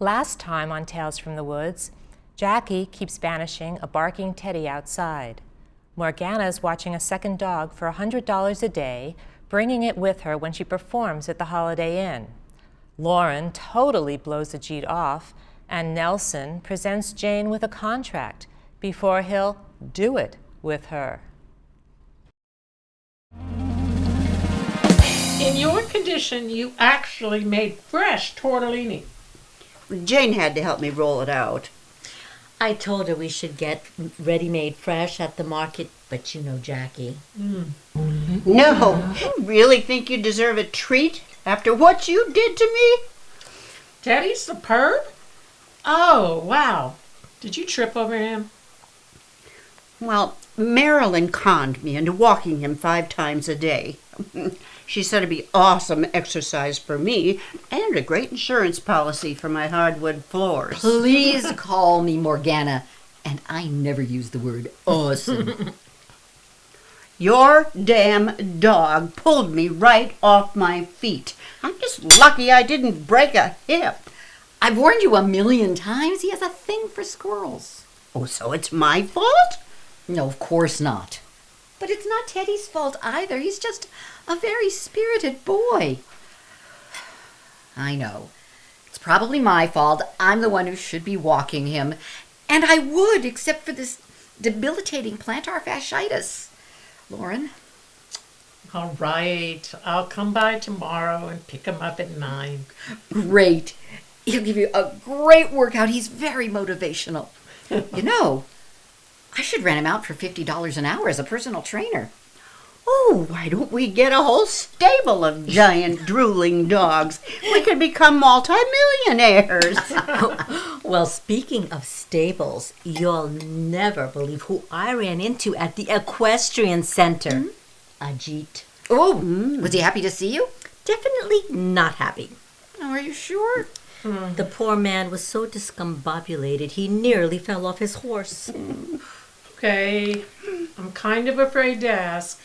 Last time on Tales from the Woods, Jackie keeps banishing a barking teddy outside. Morgana's watching a second dog for $100 a day, bringing it with her when she performs at the Holiday Inn. Lauren totally blows Ajit off, and Nelson presents Jane with a contract before he'll do it with her. In your condition, you actually made fresh tortellini. Jane had to help me roll it out. I told her we should get ready-made fresh at the market, but you know Jackie. No, you really think you deserve a treat after what you did to me? Teddy's superb? Oh, wow. Did you trip over him? Well, Marilyn conned me into walking him 5 times a day. She said it'd be awesome exercise for me and a great insurance policy for my hardwood floors. Please call me Morgana, and I never use the word awesome. Your damn dog pulled me right off my feet. I'm just lucky I didn't break a hip. I've warned you 1,000,000 times. He has a thing for squirrels. Oh, so it's my fault? No, of course not. But it's not Teddy's fault either. He's just a very spirited boy. I know. It's probably my fault. I'm the one who should be walking him. And I would, except for this debilitating plantar fasciitis. Lauren? All right. I'll come by tomorrow and pick him up at 9. Great. He'll give you a great workout. He's very motivational. You know, I should rent him out for $50 an hour as a personal trainer. Oh, why don't we get a whole stable of giant drooling dogs? We could become multimillionaires. Well, speaking of stables, you'll never believe who I ran into at the equestrian center. Ajit. Oh, was he happy to see you? Definitely not happy. Oh, are you sure? The poor man was so discombobulated he nearly fell off his horse. Okay. I'm kind of afraid to ask.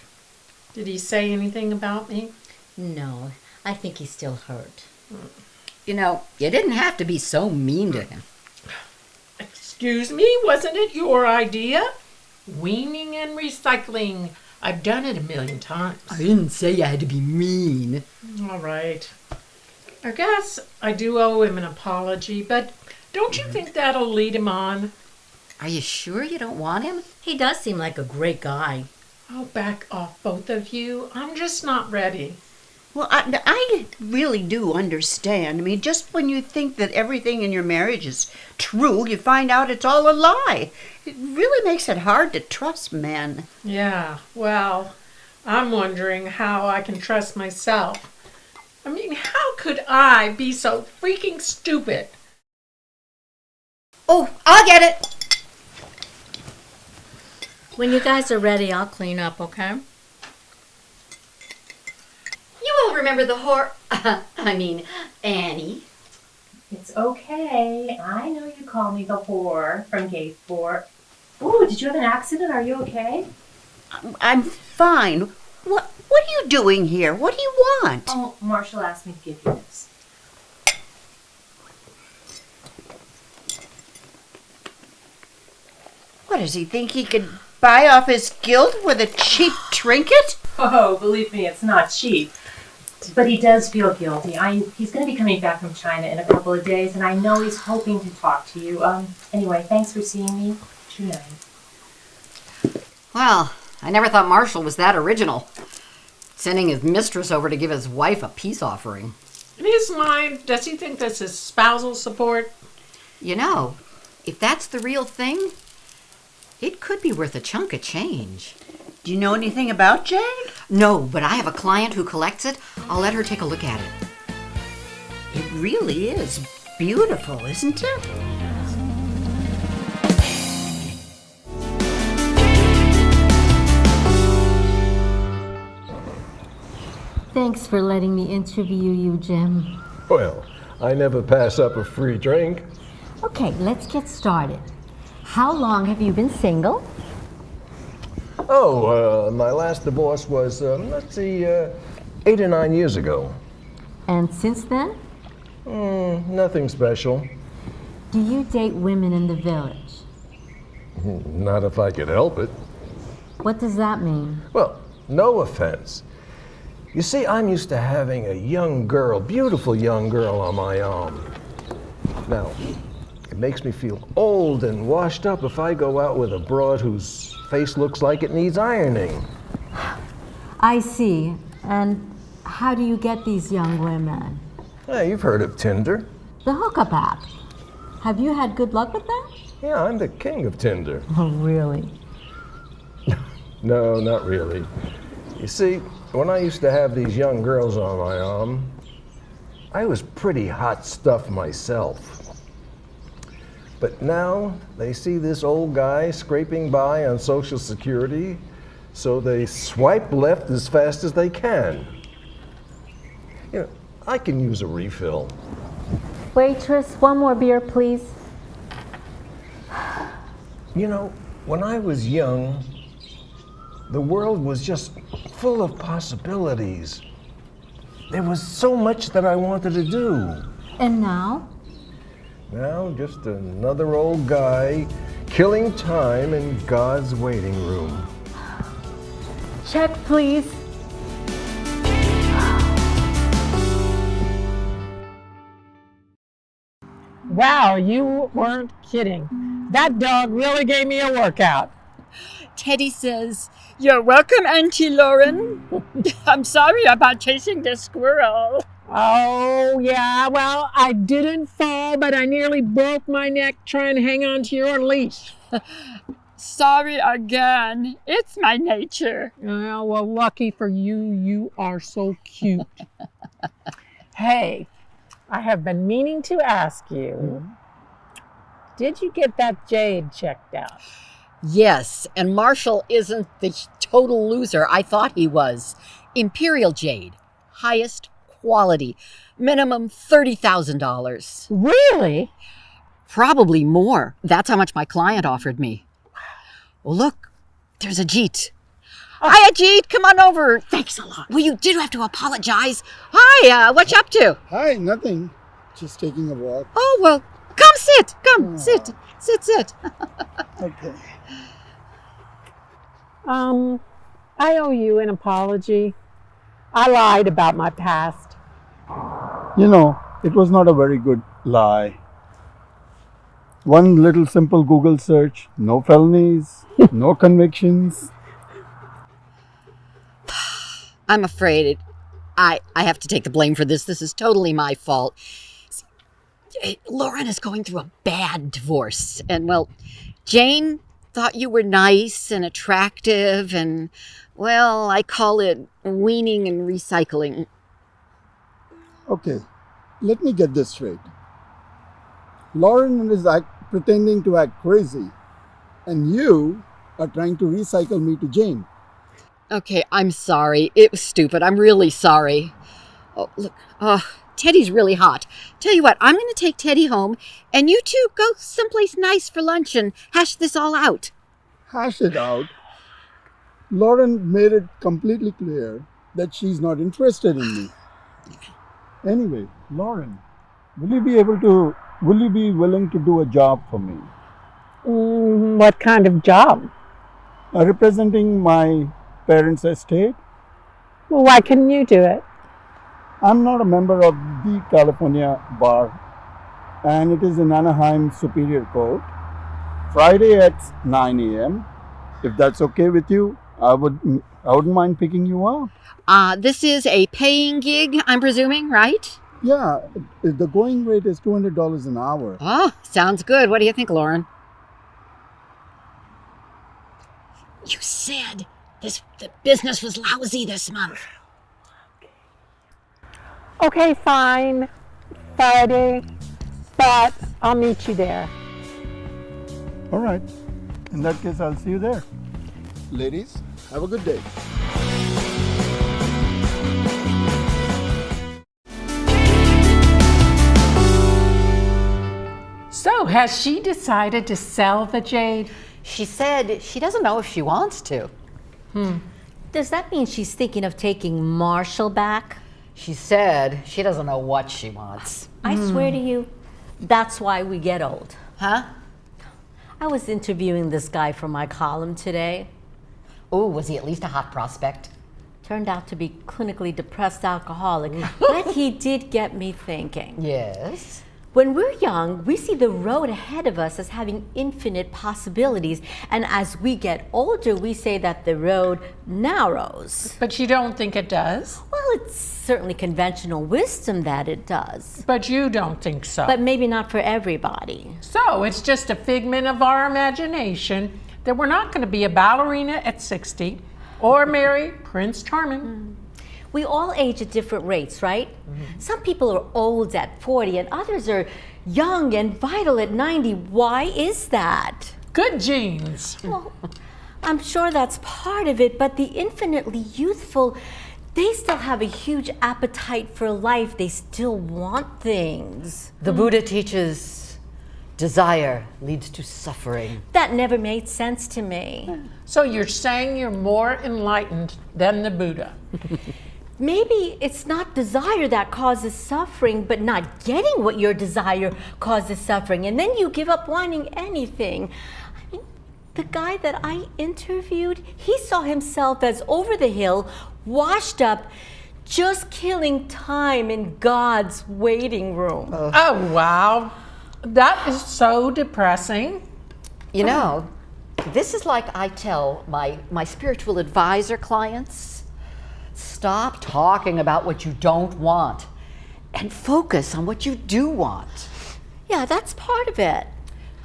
Did he say anything about me? No, I think he's still hurt. You know, you didn't have to be so mean to him. Excuse me, wasn't it your idea? Weaning and recycling. I've done it 1,000,000 times. I didn't say you had to be mean. All right. I guess I do owe him an apology, but don't you think that'll lead him on? Are you sure you don't want him? He does seem like a great guy. I'll back off, both of you. I'm just not ready. Well, I really do understand. I mean, just when you think that everything in your marriage is true, you find out it's all a lie. It really makes it hard to trust men. Yeah, well, I'm wondering how I can trust myself. I mean, how could I be so freaking stupid? Oh, I'll get it. When you guys are ready, I'll clean up, okay? You will remember the Annie. It's okay. I know you call me the whore from Gate 4. Ooh, did you have an accident? Are you okay? I'm fine. What are you doing here? What do you want? Oh, Marshall asked me to give you this. What, does he think he could buy off his guilt with a cheap trinket? Oh, believe me, it's not cheap. But he does feel guilty. He's going to be coming back from China in a couple of days, and I know he's hoping to talk to you. Anyway, thanks for seeing me. Good night. Well, I never thought Marshall was that original. Sending his mistress over to give his wife a peace offering. In his mind, does he think this is spousal support? You know, if that's the real thing, it could be worth a chunk of change. Do you know anything about Jane? No, but I have a client who collects it. I'll let her take a look at it. It really is beautiful, isn't it? Thanks for letting me interview you, Jim. Well, I never pass up a free drink. Okay, let's get started. How long have you been single? My last divorce was, 8 or 9 years ago. And since then? Nothing special. Do you date women in the village? Not if I could help it. What does that mean? Well, no offense. You see, I'm used to having a young girl, beautiful young girl on my arm. Now, it makes me feel old and washed up if I go out with a broad whose face looks like it needs ironing. I see. And how do you get these young women? Hey, you've heard of Tinder. The hookup app. Have you had good luck with that? Yeah, I'm the king of Tinder. Oh, really? No, not really. You see, when I used to have these young girls on my arm, I was pretty hot stuff myself. But now they see this old guy scraping by on Social Security, so they swipe left as fast as they can. You know, I can use a refill. Waitress, one more beer, please. You know, when I was young, the world was just full of possibilities. There was so much that I wanted to do. And now? Now, just another old guy killing time in God's waiting room. Check, please. Wow, you weren't kidding. That dog really gave me a workout. Teddy says, "You're welcome, Auntie Lauren. I'm sorry about chasing the squirrel." Oh, yeah, well, I didn't fall, but I nearly broke my neck trying to hang on to your leash. Sorry again. It's my nature. Well, lucky for you, you are so cute. Hey, I have been meaning to ask you, did you get that jade checked out? Yes, and Marshall isn't the total loser I thought he was. Imperial jade, highest quality, minimum $30,000. Really? Probably more. That's how much my client offered me. Well, look, there's Ajit. Hi, Ajit, come on over. Thanks a lot. Well, you did have to apologize. Hi, what you up to? Hi, nothing. Just taking a walk. Oh, well, come sit. Come, sit. Sit. Okay. I owe you an apology. I lied about my past. You know, it was not a very good lie. One little simple Google search, no felonies, no convictions. I'm afraid I have to take the blame for this. This is totally my fault. Lauren is going through a bad divorce. And, well, Jane thought you were nice and attractive and, well, I call it weaning and recycling. Okay, let me get this straight. Lauren is pretending to act crazy, and you are trying to recycle me to Jane. Okay, I'm sorry. It was stupid. I'm really sorry. Oh, look. Teddy's really hot. Tell you what, I'm going to take Teddy home, and you two go someplace nice for lunch and hash this all out. Hash it out. Lauren made it completely clear that she's not interested in me. Anyway, Lauren, will you be willing to do a job for me? What kind of job? Representing my parents' estate. Well, why couldn't you do it? I'm not a member of the California Bar, and it is in Anaheim Superior Court. Friday at 9 a.m. If that's okay with you, I wouldn't mind picking you up. This is a paying gig, I'm presuming, right? Yeah, the going rate is $200 an hour. Oh, sounds good. What do you think, Lauren? You said the business was lousy this month. Okay, fine. Friday, but I'll meet you there. All right. In that case, I'll see you there. Ladies, have a good day. So, has she decided to sell the jade? She said she doesn't know if she wants to. Does that mean she's thinking of taking Marshall back? She said she doesn't know what she wants. I swear to you, That's why we get old. Huh? I was interviewing this guy for my column today. Oh, was he at least a hot prospect? Turned out to be clinically depressed alcoholic, but he did get me thinking. Yes. When we're young, we see the road ahead of us as having infinite possibilities, and as we get older, we say that the road narrows. But you don't think it does? Well, it's certainly conventional wisdom that it does, But you don't think so. but maybe not for everybody. So it's just a figment of our imagination that we're not going to be a ballerina at 60 or marry Prince Charming. We all age at different rates, right? Some people are old at 40 and others are young and vital at 90. Why is that? Good genes. Well, I'm sure that's part of it, but the infinitely youthful, they still have a huge appetite for life. They still want things. The Buddha teaches desire leads to suffering. That never made sense to me. So you're saying you're more enlightened than the Buddha. Maybe it's not desire that causes suffering, but not getting what your desire causes suffering. And then you give up wanting anything. I mean, the guy that I interviewed, he saw himself as over the hill, washed up, just killing time in God's waiting room. Oh, wow. That is so depressing. You know, this is like I tell my spiritual advisor clients. Stop talking about what you don't want and focus on what you do want. Yeah, that's part of it.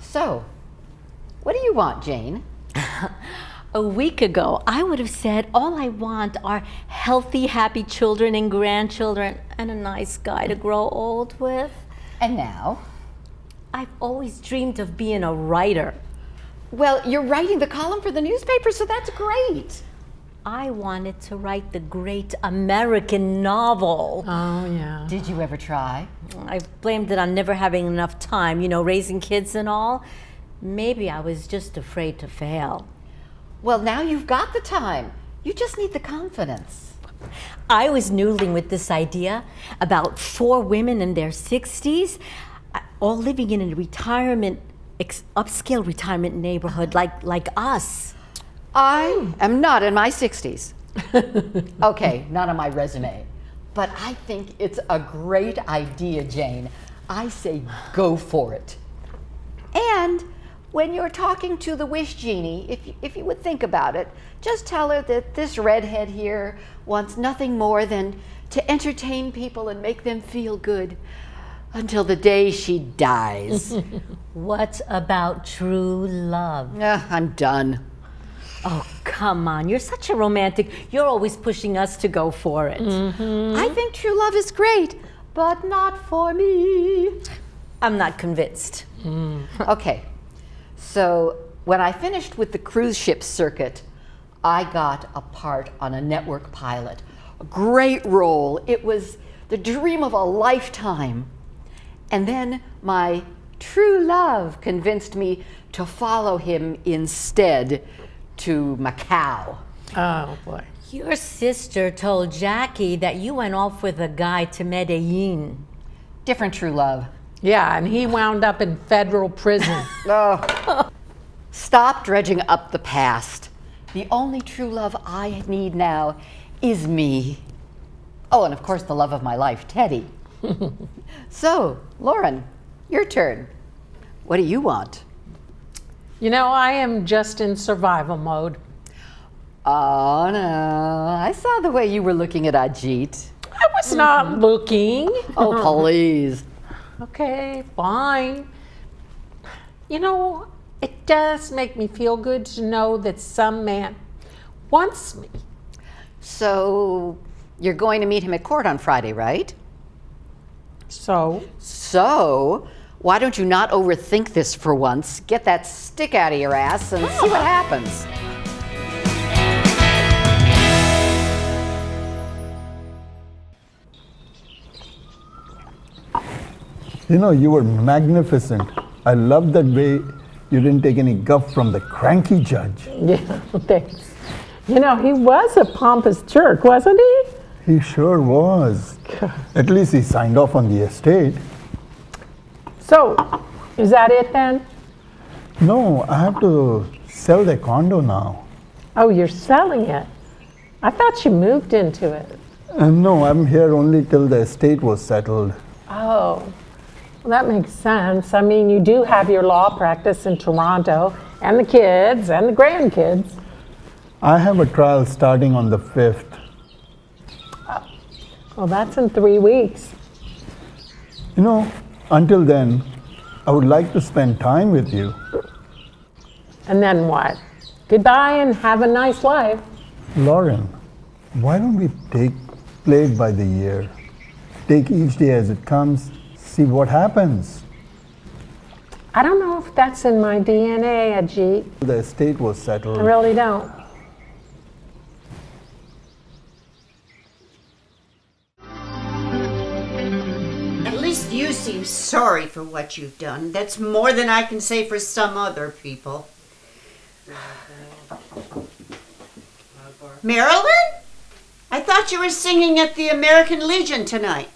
So, what do you want, Jane? A week ago, I would have said all I want are healthy, happy children and grandchildren and a nice guy to grow old with. And now? I've always dreamed of being a writer. Well, you're writing the column for the newspaper, so that's great. I wanted to write the great American novel. Oh, yeah. Did you ever try? I've blamed it on never having enough time, raising kids and all. Maybe I was just afraid to fail. Well, now you've got the time. You just need the confidence. I was noodling with this idea about 4 women in their 60s, all living in a upscale retirement neighborhood like us. I am not in my 60s. Okay, not on my resume. But I think it's a great idea, Jane. I say go for it. And when you're talking to the wish genie, if you would think about it, just tell her that this redhead here wants nothing more than to entertain people and make them feel good until the day she dies. What about true love? I'm done. Oh, come on. You're such a romantic. You're always pushing us to go for it. I think true love is great, but not for me. I'm not convinced. Okay, so when I finished with the cruise ship circuit, I got a part on a network pilot. A great role. It was the dream of a lifetime. And then my true love convinced me to follow him instead to Macau. Oh, boy. Your sister told Jackie that you went off with a guy to Medellin. Different true love. Yeah, and he wound up in federal prison. Oh. Stop dredging up the past. The only true love I need now is me. Oh, and of course the love of my life, Teddy. So, Lauren, your turn. What do you want? I am just in survival mode. Oh no, I saw the way you were looking at Ajit. I was not looking. Oh, please. Okay, fine. It does make me feel good to know that some man wants me. So, you're going to meet him at court on Friday, right? So, why don't you not overthink this for once? Get that stick out of your ass and see what happens. You were magnificent. I love that way you didn't take any guff from the cranky judge. yeah, thanks. He was a pompous jerk, wasn't he? He sure was. At least he signed off on the estate. So, is that it then? No, I have to sell the condo now. Oh, you're selling it. I thought you moved into it. No, I'm here only till the estate was settled. Oh, well, that makes sense. I mean, you do have your law practice in Toronto, and the kids, and the grandkids. I have a trial starting on the 5th. Well, that's in 3 weeks. You know, until then, I would like to spend time with you. And then what? Goodbye and have a nice life. Lauren, why don't we play it by the year? Take each day as it comes, see what happens. I don't know if that's in my DNA, Ajit. The estate was settled. I really don't. At least you seem sorry for what you've done. That's more than I can say for some other people. Marilyn? I thought you were singing at the American Legion tonight.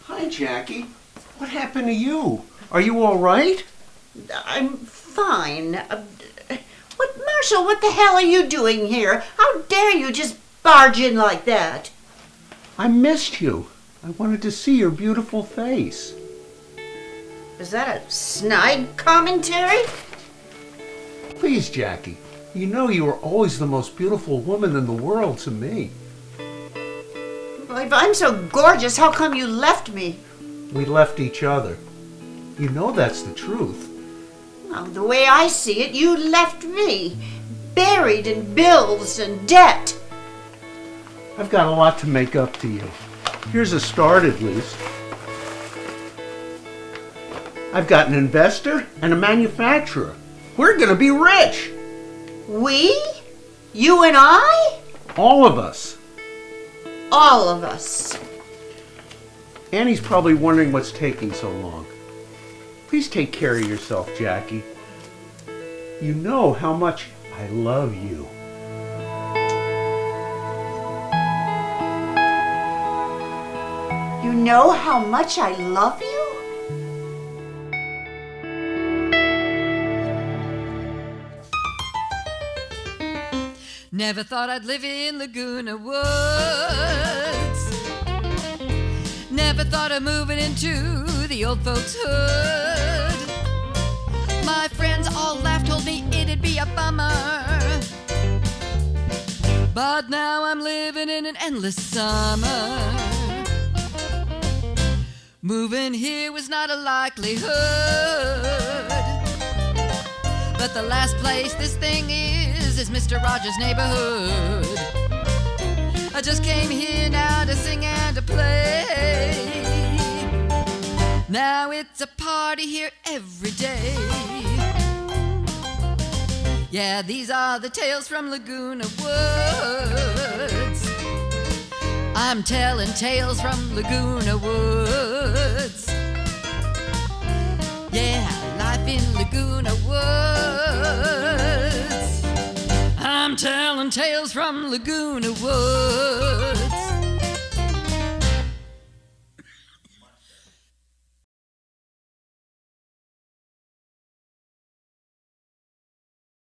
Hi, Jackie. What happened to you? Are you all right? I'm fine. Marshall, what the hell are you doing here? How dare you just barge in like that? I missed you. I wanted to see your beautiful face. Is that a snide commentary? Please, Jackie. You know you are always the most beautiful woman in the world to me. Well, if I'm so gorgeous, how come you left me? We left each other. You know that's the truth. Well, the way I see it, you left me, buried in bills and debt. I've got a lot to make up to you. Here's a start at least. I've got an investor and a manufacturer. We're gonna be rich. We? You and I? All of us. All of us. Annie's probably wondering what's taking so long. Please take care of yourself, Jackie. You know how much I love you. You know how much I love you? Never thought I'd live in Laguna Woods. Never thought of moving into the old folks' hood. My friends all laughed, told me it'd be a bummer. But now I'm living in an endless summer. Moving here was not a likelihood. But the last place this thing is Mr. Rogers' neighborhood. I just came here now to sing and to play. Now it's a party here every day. Yeah, these are the tales from Laguna Woods. I'm telling tales from Laguna Woods. Yeah, life in Laguna Woods. I'm telling tales from Laguna Woods.